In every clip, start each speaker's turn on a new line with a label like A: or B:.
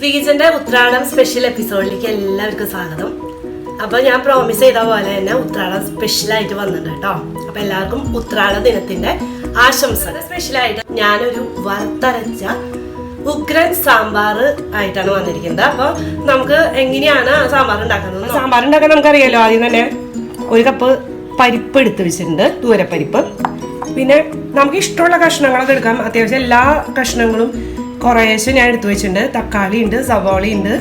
A: ശ്രീജന്റെ Uthradam special എപ്പിസോഡിലേക്ക് എല്ലാവർക്കും സ്വാഗതം. അപ്പോൾ ഞാൻ പ്രോമിസ് ചെയ്ത പോലെ തന്നെ ഉത്രാടം സ്പെഷ്യലായിട്ട് വന്നിട്ടുണ്ട് കേട്ടോ. അപ്പോൾ എല്ലാവർക്കും ഉത്രാട ദിനത്തിന്റെ ആശംസകൾ. സ്പെഷ്യലായിട്ട് ഞാനൊരു വറുത്തരച്ച ഉഗ്രൻ സാമ്പാർ ആയിട്ടാണ് വന്നിരിക്കുന്നത്. അപ്പോൾ നമുക്ക് എങ്ങനെയാണ് സാമ്പാർ ഉണ്ടാക്കുന്നത്? സാമ്പാർ ഉണ്ടാക്കാൻ നമുക്കറിയാലോ. ആദ്യം തന്നെ ഒരു കപ്പ് പരിപ്പ് എടുത്ത് വെച്ചിട്ടുണ്ട്, തൂരപ്പരിപ്പ്. പിന്നെ നമുക്ക് ഇഷ്ടമുള്ള കഷ്ണങ്ങളൊക്കെ എടുക്കാം. അത്യാവശ്യം എല്ലാ കഷ്ണങ്ങളും കുറേശ്ശെ ഞാൻ എടുത്തു വെച്ചിട്ടുണ്ട്. തക്കാളി ഉണ്ട്, സവാള ഉണ്ട്,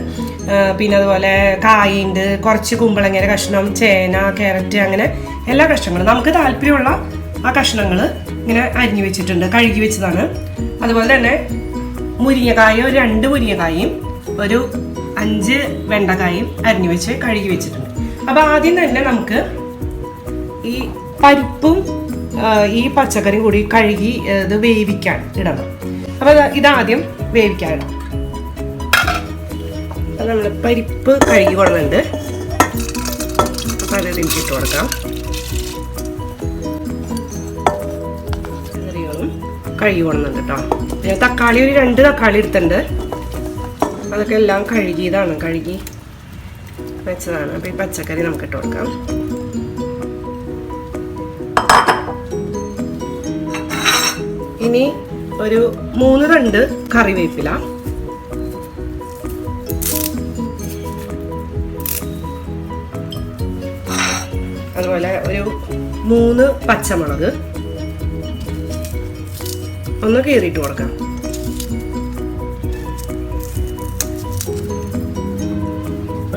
A: പിന്നെ അതുപോലെ കായുണ്ട്, കുറച്ച് കുമ്പളങ്ങര കഷ്ണം, ചേന, ക്യാരറ്റ്, അങ്ങനെ എല്ലാ കഷ്ണങ്ങളും നമുക്ക് താല്പര്യമുള്ള ആ കഷ്ണങ്ങൾ ഇങ്ങനെ അരിഞ്ഞു വെച്ചിട്ടുണ്ട്. കഴുകി വെച്ചതാണ്. അതുപോലെ തന്നെ മുരിങ്ങക്കായ, ഒരു 2 മുരിങ്ങക്കായും ഒരു 5 വെണ്ടക്കായും അരിഞ്ഞു വെച്ച് കഴുകി വെച്ചിട്ടുണ്ട്. അപ്പോൾ ആദ്യം തന്നെ നമുക്ക് ഈ പരിപ്പും ഈ പച്ചക്കറിയും കൂടി കഴുകി ഇത് വേവിക്കാൻ ഇടണം. അപ്പോൾ ഇതാദ്യം വേവിക്കാൻ ഇടാം. അത് നമ്മൾ പരിപ്പ് കഴുകി കൊള്ളുന്നുണ്ട്. അപ്പോൾ അത് ഇട്ട് കൊടുക്കാം. കറികളും കഴുകി കൊള്ളുന്നുണ്ട് കേട്ടോ. പിന്നെ തക്കാളി ഒരു 2 തക്കാളി എടുത്തിട്ടുണ്ട്. അതൊക്കെ എല്ലാം കഴുകിയതാണ്, കഴുകി വെച്ചതാണ്. അപ്പോൾ ഈ പച്ചക്കറി നമുക്ക് ഇട്ട് കൊടുക്കാം. ഇനി ഒരു 3 തണ്ട് കറിവേപ്പില, അതുപോലെ ഒരു 3 പച്ചമുളക് ഒന്ന് കീറിയിട്ട് കൊടുക്കാം.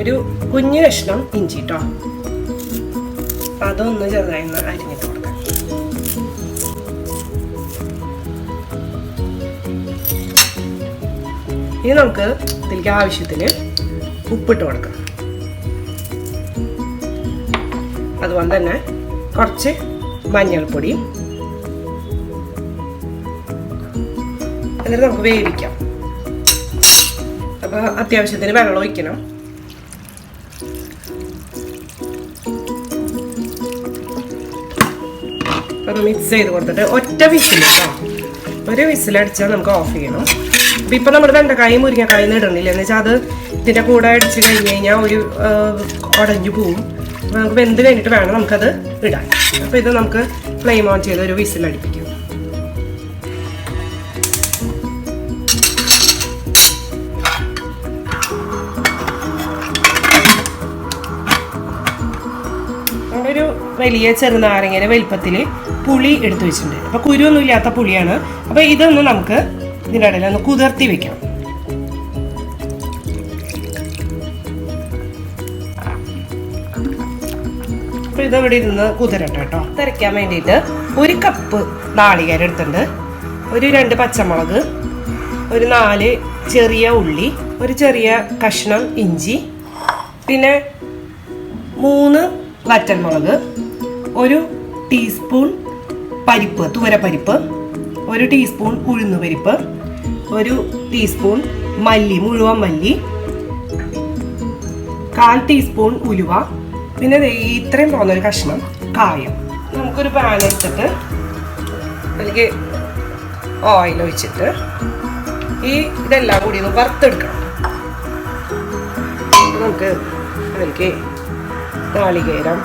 A: ഒരു കുഞ്ഞു കഷ്ണം ഇഞ്ചി കേട്ടോ, അതൊന്ന് ചെറുതായി അരിഞ്ഞിട്ട് കൊടുക്കാം. ഇനി നമുക്ക് ഇതിലേക്ക് ആവശ്യത്തിന് ഉപ്പിട്ട് കൊടുക്കാം. അതുപോലെ തന്നെ കുറച്ച് മഞ്ഞൾപ്പൊടി, എന്നിട്ട് നമുക്ക് വേവിക്കാം. അപ്പോൾ അത്യാവശ്യത്തിന് വെള്ളം ഒഴിക്കണം. അത് മിക്സ് ചെയ്ത് കൊടുത്തിട്ട് ഒറ്റ വിസിൽ കേട്ടോ, ഒരു വിസിലടിച്ചാൽ നമുക്ക് ഓഫ് ചെയ്യണം. അപ്പം ഇപ്പം നമ്മൾ വെണ്ടക്കായും മുരിങ്ങക്കായും ഇടണില്ല, എന്ന് വെച്ചാൽ അത് ഇതിൻ്റെ കൂടെ അടിച്ച് കഴിഞ്ഞ് കഴിഞ്ഞാൽ ഒരു ഉടഞ്ഞു പോവും. അപ്പോൾ നമുക്ക് വെന്ത് കഴിഞ്ഞിട്ട് വേണം നമുക്കത് ഇടാൻ. അപ്പോൾ ഇത് നമുക്ക് ഫ്ലെയിം ഓൺ ചെയ്ത് ഒരു വിസിലടിപ്പിക്കും. നമ്മളൊരു വലിയ ചെറുനാരങ്ങയുടെ വലിപ്പത്തിൽ പുളി എടുത്തു വെച്ചിട്ടുണ്ട്. അപ്പോൾ കുരുവൊന്നും ഇല്ലാത്ത പുളിയാണ്. അപ്പോൾ ഇതൊന്ന് നമുക്ക് ഇതിൻ്റെ ഇടയിൽ ഒന്ന് കുതിർത്തി വെക്കണം. അപ്പോൾ ഇതവിടെ ഇരുന്ന് കുതിരട്ടെ കേട്ടോ. തിരയ്ക്കാൻ വേണ്ടിയിട്ട് 1 കപ്പ് നാളികേരം എടുത്തിട്ടുണ്ട്, ഒരു 2 പച്ചമുളക്, ഒരു 4 ചെറിയ ഉള്ളി, ഒരു ചെറിയ കഷ്ണം ഇഞ്ചി, പിന്നെ 3 വറ്റൽമുളക്, ഒരു ടീസ്പൂൺ പരിപ്പ്, തൂരപ്പരിപ്പ്, 1 ടീസ്പൂൺ ഉഴുന്നുപരിപ്പ്, 1 ടീസ്പൂൺ മല്ലി, മുഴുവൻ മല്ലി, 1/4 ടീസ്പൂൺ ഉലുവ, പിന്നെ ഇത്രയും പോകുന്നൊരു കഷ്ണം കായം. നമുക്കൊരു പാൻ എടുത്തിട്ട് അതിലേക്ക് ഓയിൽ ഒഴിച്ചിട്ട് ഇതെല്ലാം കൂടി ഒന്ന് വറുത്തെടുക്കണം. നമുക്ക് അതിലേക്ക് നാളികേരം,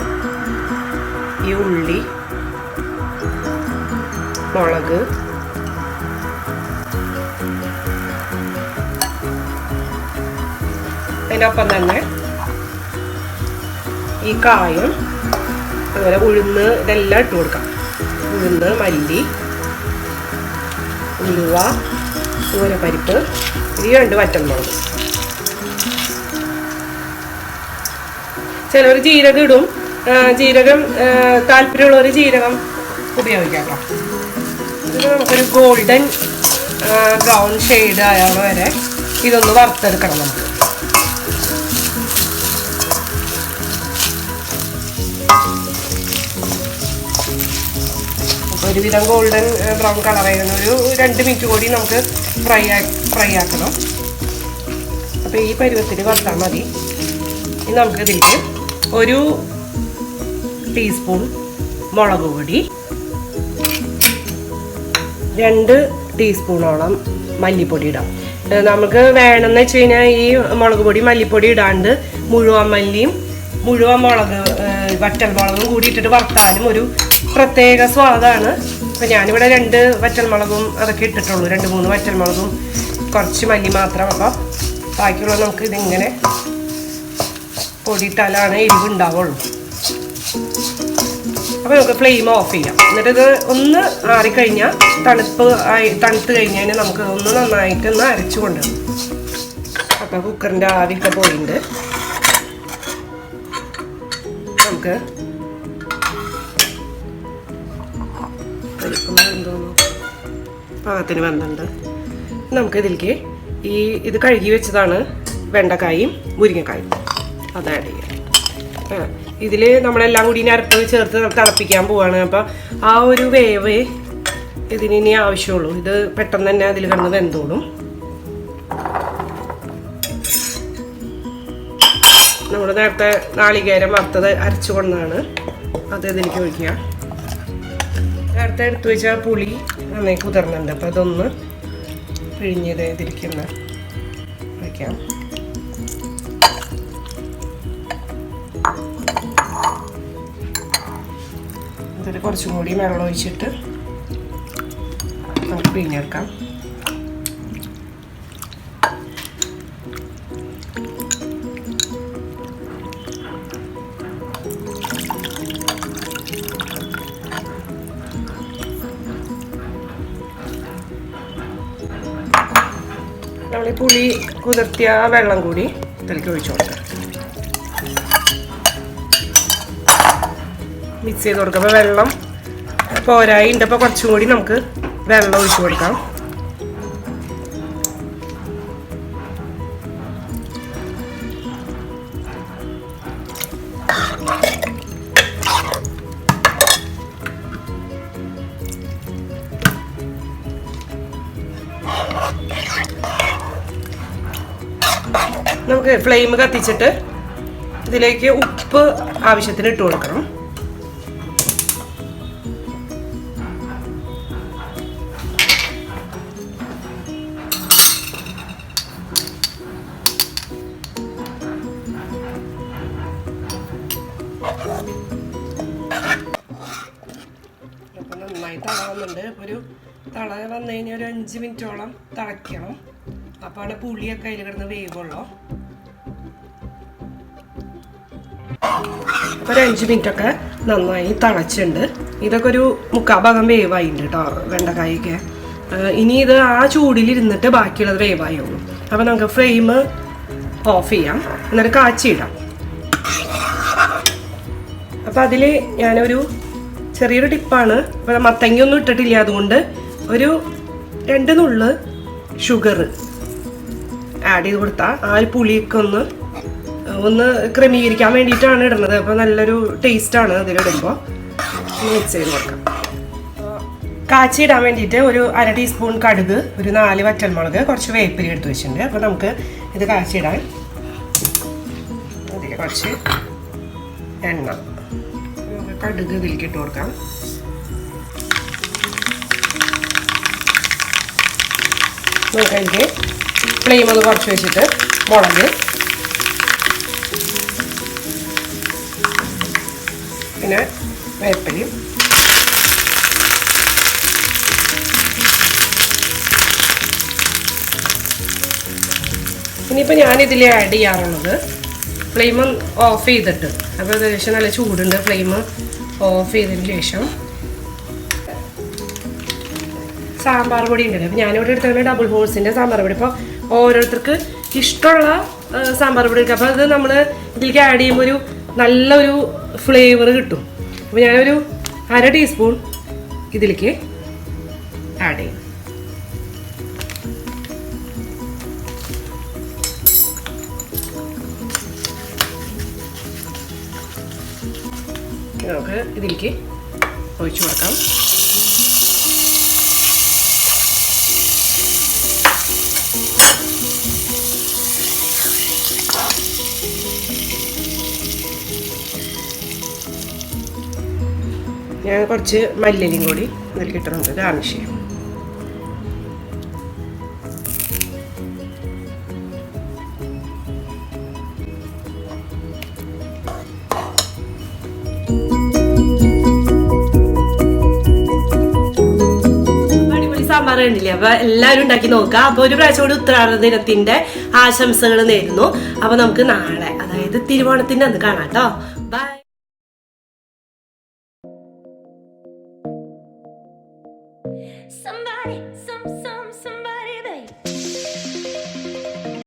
A: ഈ ഉള്ളി, മുളക്, അതിനൊപ്പം തന്നെ ഈ കായം, അതുപോലെ ഉഴുന്ന്, ഇതെല്ലാം ഇട്ട് കൊടുക്കാം. ഉഴുന്ന്, മല്ലി, ഉലുവ, തൂരപ്പരിപ്പ്, ഈ 2 വറ്റൽമുളക്. ചിലർ ജീരകം ഇടും. ജീരകം താല്പര്യമുള്ളവർ ജീരകം ഉപയോഗിക്കാം കേട്ടോ. ഇത് നമുക്കൊരു ഗോൾഡൻ ബ്രൗൺ ഷെയ്ഡ് ആയ വരെ ഇതൊന്ന് വറുത്തെടുക്കണം നമുക്ക്. ഒരുവിധം ഗോൾഡൻ ബ്രൗൺ കളർ ആയിരുന്നു. ഒരു 2 മിനിറ്റ് കൂടി നമുക്ക് ഫ്രൈ ആക്കണം. അപ്പോൾ ഈ പരുവത്തിൽ വറുത്താൽ മതി. ഇനി നമുക്ക് ഇതിലേക്ക് 1 ടീസ്പൂൺ മുളക് പൊടി, 2 ടീസ്പൂണോളം മല്ലിപ്പൊടി ഇടാം. നമുക്ക് വേണമെന്ന് വെച്ച് കഴിഞ്ഞാൽ ഈ മുളക് പൊടി മല്ലിപ്പൊടി ഇടാണ്ട് മുഴുവൻ മല്ലിയും മുഴുവൻ മുളക് വറ്റൽ മുളകും കൂടി ഇട്ടിട്ട് വറുത്താലും ഒരു പ്രത്യേക സ്വാദാണ്. അപ്പം ഞാനിവിടെ 2 വറ്റൽമുളകും അതൊക്കെ ഇട്ടിട്ടുള്ളൂ, 2-3 വറ്റൽമുളകും കുറച്ച് മല്ലി മാത്രം. അപ്പോൾ ബാക്കിയുള്ളത് നമുക്ക് ഇതിങ്ങനെ പൊടിയിട്ടാലാണ് എരിവ് ഉണ്ടാവുള്ളൂ. അപ്പോൾ നമുക്ക് ഫ്ലെയിം ഓഫ് ചെയ്യാം. എന്നിട്ട് ഇത് ഒന്ന് ആറിക്കഴിഞ്ഞാൽ തണുത്ത് കഴിഞ്ഞാൽ നമുക്ക് ഒന്ന് നന്നായിട്ട് ഒന്ന് അരച്ചു കൊണ്ടുവരും. അപ്പോൾ കുക്കറിൻ്റെ ആവിയൊക്കെ പോയിട്ടുണ്ട്. നമുക്ക് പാകത്തിന് വന്നിട്ടുണ്ട്. നമുക്കിതിലേക്ക് ഇത് കഴുകി വെച്ചതാണ് വെണ്ടക്കായും മുരിങ്ങക്കായും, അത് ആഡ് ചെയ്യാം. ഇതിൽ നമ്മളെല്ലാം കൂടി അരപ്പ് ചേർത്ത് തിളപ്പിക്കാൻ പോവാണ്. അപ്പം ആ ഒരു വേവ് ഇതിന് ഇനി ആവശ്യമുള്ളൂ. ഇത് പെട്ടെന്ന് തന്നെ അതിൽ കിടന്ന് വെന്തോളും. നമ്മൾ നേരത്തെ നാളികേരം വറുത്തത് അരച്ചു കൊണ്ടാണ് അത് ഇതിലേക്ക് ഒഴിക്കുക. നേരത്തെ എടുത്തു വെച്ചാൽ പുളി നന്നായി കുതിർന്നുണ്ട്. അപ്പം അതൊന്ന് പിഴിഞ്ഞത് ഇതിരിക്കുന്ന വയ്ക്കാം. അതിൽ കുറച്ചും കൂടി വെള്ളം ഒഴിച്ചിട്ട് നമുക്ക് പിഴിഞ്ഞെടുക്കാം. നമ്മൾ ഈ പുളി കുതിർത്തിയ വെള്ളം കൂടി ഇതിലേക്ക് ഒഴിച്ചു കൊടുക്കാം. മിക്സ് ചെയ്ത് കൊടുക്കാം. അപ്പോൾ വെള്ളം പോരായി ഉണ്ട്. അപ്പോൾ കുറച്ചും കൂടി നമുക്ക് വെള്ളം ഒഴിച്ചു കൊടുക്കാം. നമുക്ക് ഫ്ലെയിം കത്തിച്ചിട്ട് ഇതിലേക്ക് ഉപ്പ് ആവശ്യത്തിന് ഇട്ട് കൊടുക്കണം. നന്നായി തളകുന്നുണ്ട്. ഒരു തള വന്നു കഴിഞ്ഞാൽ ഒരു 5 മിനിറ്റോളം തിളയ്ക്കണം. അപ്പോഴാണ് പുളിയൊക്കെ അതിൽ കിടന്ന് വേവുള്ളൂ. അപ്പോൾ ഒരു 5 മിനിറ്റൊക്കെ നന്നായി തിളച്ചുണ്ട്. ഇതൊക്കെ ഒരു 3/4 ഭാഗം വേവായിട്ടുണ്ട് കേട്ടോ വെണ്ടക്കായൊക്കെ. ഇനി ഇത് ആ ചൂടിലിരുന്നിട്ട് ബാക്കിയുള്ളത് വേവായുള്ളൂ. അപ്പോൾ നമുക്ക് ഫ്ലെയിം ഓഫ് ചെയ്യാം, എന്നിട്ട് കാച്ചിയിടാം. അപ്പോൾ അതിൽ ഞാനൊരു ചെറിയൊരു ടിപ്പാണ്. ഇപ്പോൾ മത്തങ്ങയൊന്നും ഇട്ടിട്ടില്ല, അതുകൊണ്ട് ഒരു 2 നുള്ള് ഷുഗർ ആഡ് ചെയ്ത് കൊടുത്താൽ ആ ഒരു പുളിയൊക്കെ ഒന്ന് ക്രമീകരിക്കാൻ വേണ്ടിയിട്ടാണ് ഇടുന്നത്. അപ്പോൾ നല്ലൊരു ടേസ്റ്റാണ് അതിലിടുമ്പോൾ. മിക്സ് ചെയ്ത് കൊടുക്കാം. കാച്ചിയിടാൻ വേണ്ടിയിട്ട് ഒരു 1/2 ടീസ്പൂൺ കടുക്, ഒരു 4 വറ്റൽമുളക്, കുറച്ച് വേപ്പില എടുത്ത് വെച്ചിട്ടുണ്ട്. അപ്പോൾ നമുക്ക് ഇത് കാച്ചിയിടാൻ അതിൽ കുറച്ച് എണ്ണ, കടുക് ഇതിലേക്ക് ഇട്ട് കൊടുക്കാം. നമുക്ക് അതിൻ്റെ ഫ്ലെയിം ഒന്ന് കുറച്ച് വെച്ചിട്ട് മുളക്, പിന്നെ വേപ്പിലയും, ഇനിയിപ്പോൾ ഞാനിതിൽ ആഡ് ചെയ്യാറുള്ളത് ഫ്ലെയിം ഓഫ് ചെയ്തിട്ട്, അപ്പോൾ ഏകദേശം നല്ല ചൂടുണ്ട്. ഫ്ലെയിം ഓഫ് ചെയ്തതിന് ശേഷം സാമ്പാർ പൊടി ഉണ്ടല്ലോ. അപ്പോൾ ഞാനിവിടെ എടുത്തത് ഡബിൾ ഹോഴ്സിൻ്റെ സാമ്പാർ പൊടി. അപ്പോൾ ഓരോരുത്തർക്ക് ഇഷ്ടമുള്ള സാമ്പാർ പൊടി എടുക്കുക. അപ്പോൾ അത് നമ്മൾ ഇതിലേക്ക് ആഡ് ചെയ്യുമ്പോൾ ഒരു നല്ലൊരു ഫ്ലേവർ കിട്ടും. അപ്പോൾ ഞാനൊരു 1/2 ടീസ്പൂൺ ഇതിലേക്ക് ആഡ് ചെയ്യും. നമുക്ക് ഇതിലേക്ക് ഒഴിച്ചു കൊടുക്കാം. ഞാൻ കുറച്ച് മല്ലിയിലയും കൂടി ഇതിലേക്ക് ഇട്ട് നമുക്ക് ഗാർണിഷ് ചെയ്യാം. സാമ്പാർ കണ്ടില്ലേ. അപ്പൊ എല്ലാവരും ഉണ്ടാക്കി നോക്കുക. അപ്പൊ ഒരു പ്രാവശ്യം കൂടി ഉത്രാട ദിനത്തിന്റെ ആശംസകൾ നേരുന്നു. അപ്പൊ നമുക്ക് നാളെ, അതായത് തിരുവോണത്തിന്റെ അന്ന് കാണാം കേട്ടോ.